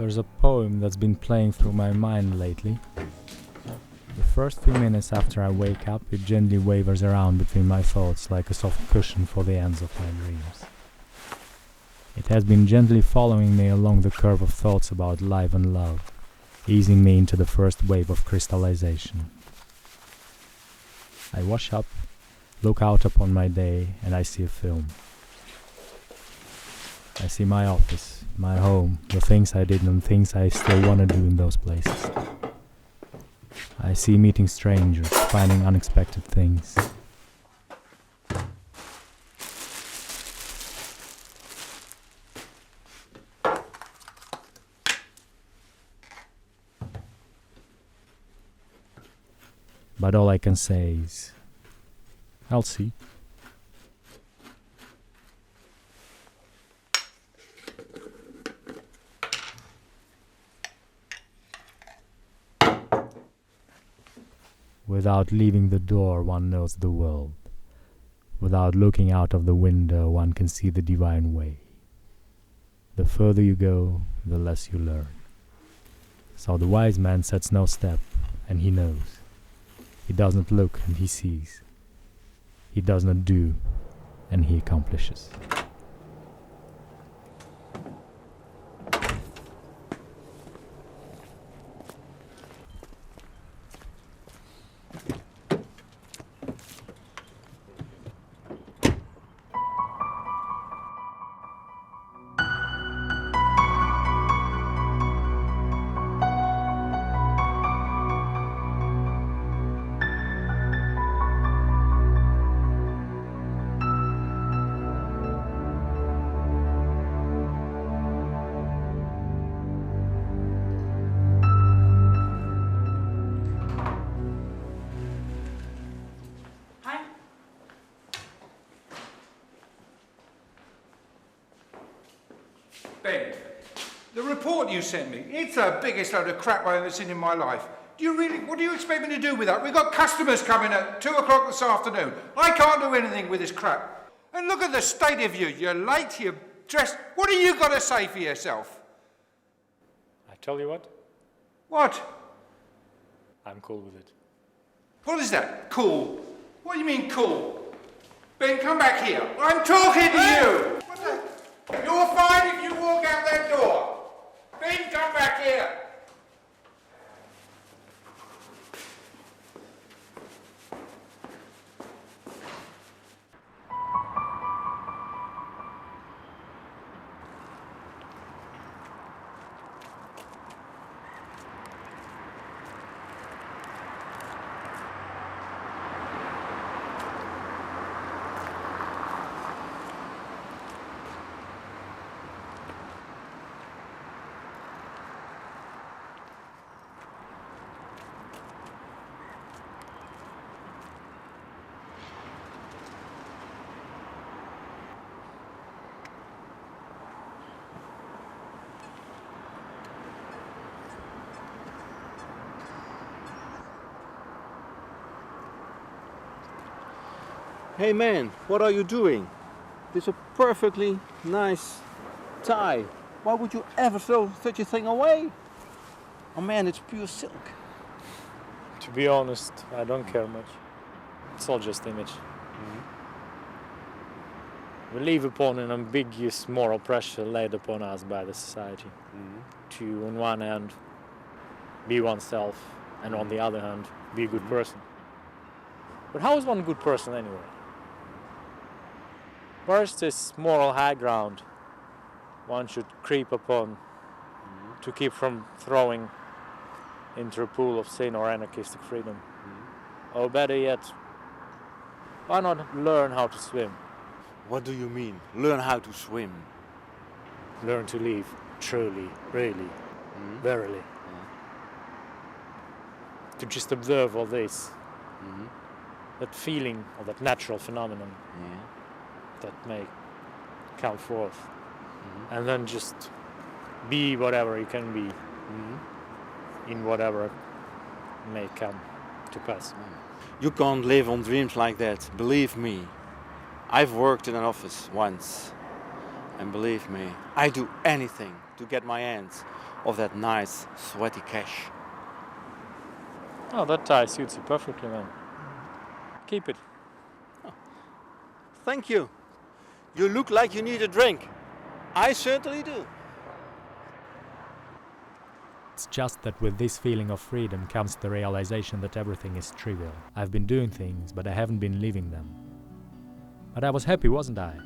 There's a poem that's been playing through my mind lately. The first few minutes after I wake up, it gently wavers around between my thoughts like a soft cushion for the ends of my dreams. It has been gently following me along the curve of thoughts about life and love, easing me into the first wave of crystallization. I wash up, look out upon my day, and I see a film. I see my office, my home, the things I did and things I still want to do in those places. I see meeting strangers, finding unexpected things. But all I can say is, I'll see. Without leaving the door, one knows the world. Without looking out of the window, one can see the divine way. The further you go, the less you learn. So the wise man sets no step, and he knows. He does not look, and he sees. He does not do, and he accomplishes. Ben, the report you sent me, it's the biggest load of crap I've ever seen in my life. What do you expect me to do with that? We've got customers coming at 2 o'clock this afternoon. I can't do anything with this crap. And look at the state of you. You're late, you're dressed. What have you got to say for yourself? I tell you what, What? I'm cool with it. What is that? Cool? What do you mean cool? Ben, come back here. I'm talking to you. What the? You're fine if you walk out that door. Ben, come back here. Hey man, what are you doing? This is a perfectly nice tie. Why would you ever throw such a thing away? Oh man, it's pure silk. To be honest, I don't care much. It's all just image. We live upon an ambiguous moral pressure laid upon us by the society to, on one hand, be oneself, and on the other hand, be a good person. But how is one a good person anyway? Where is this moral high ground one should creep upon to keep from throwing into a pool of sin or anarchistic freedom? Or better yet, why not learn how to swim? What do you mean? Learn how to swim. Learn to live truly, really, verily. To just observe all this, that feeling or that natural phenomenon that may come forth, and then just be whatever you can be in whatever may come to pass. You can't live on dreams like that, believe me. I've worked in an office once, and believe me, I do anything to get my hands of that nice, sweaty cash. Oh, that tie suits you perfectly, man. Keep it. Thank you. You look like you need a drink. I certainly do. It's just that with this feeling of freedom comes the realization that everything is trivial. I've been doing things, but I haven't been living them. But I was happy, wasn't I?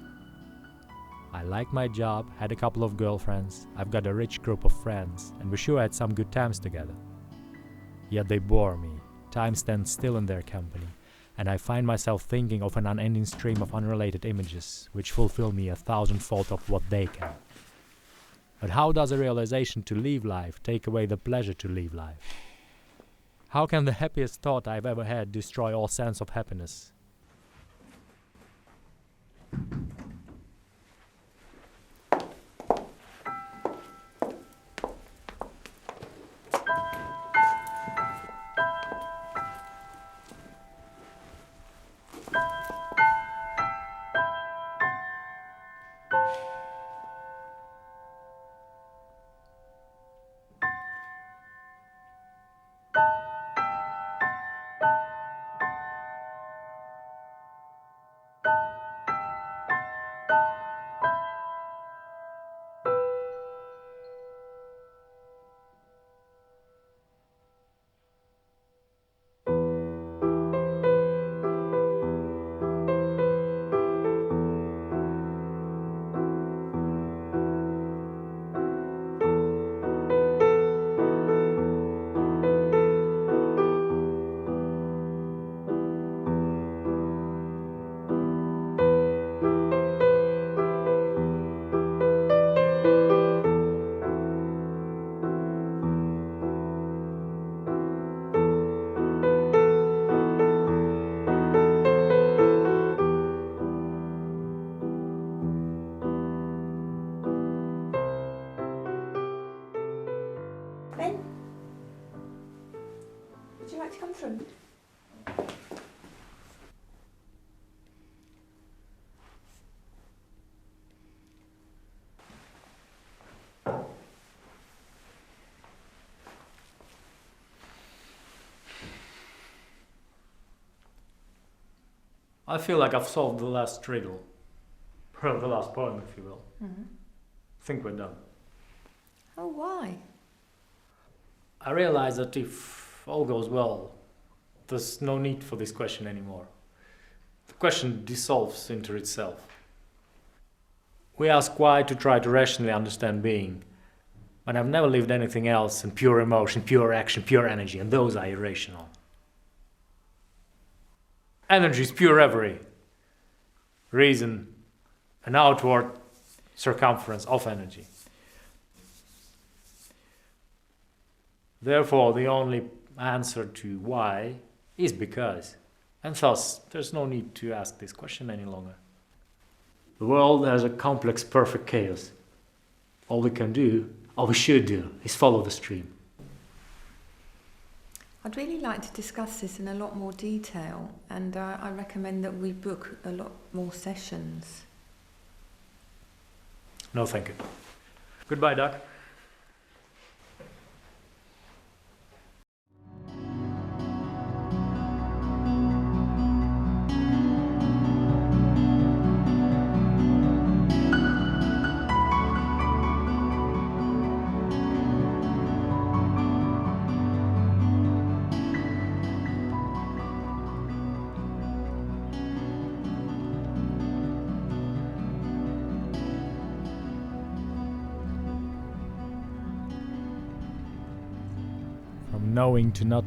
I liked my job, had a couple of girlfriends, I've got a rich group of friends, and we sure had some good times together. Yet they bore me. Time stands still in their company, and I find myself thinking of an unending stream of unrelated images, which fulfill me 1,000-fold of what they can. But how does a realization to leave life take away the pleasure to live life? How can the happiest thought I've ever had destroy all sense of happiness? Ben, would you like to come through? I feel like I've solved the last riddle. Or the last poem, if you will. Mm-hmm. I think we're done. Oh, why? I realize that if all goes well, there's no need for this question anymore. The question dissolves into itself. We ask why to try to rationally understand being, but I've never lived anything else than pure emotion, pure action, pure energy, and those are irrational. Energy is pure reverie, reason, an outward circumference of energy. Therefore, the only answer to why is because, and thus there's no need to ask this question any longer. The world has a complex, perfect chaos. All we can do, all we should do, is follow the stream. I'd really like to discuss this in a lot more detail, and I recommend that we book a lot more sessions. No, thank you. Goodbye, Doc. From knowing to not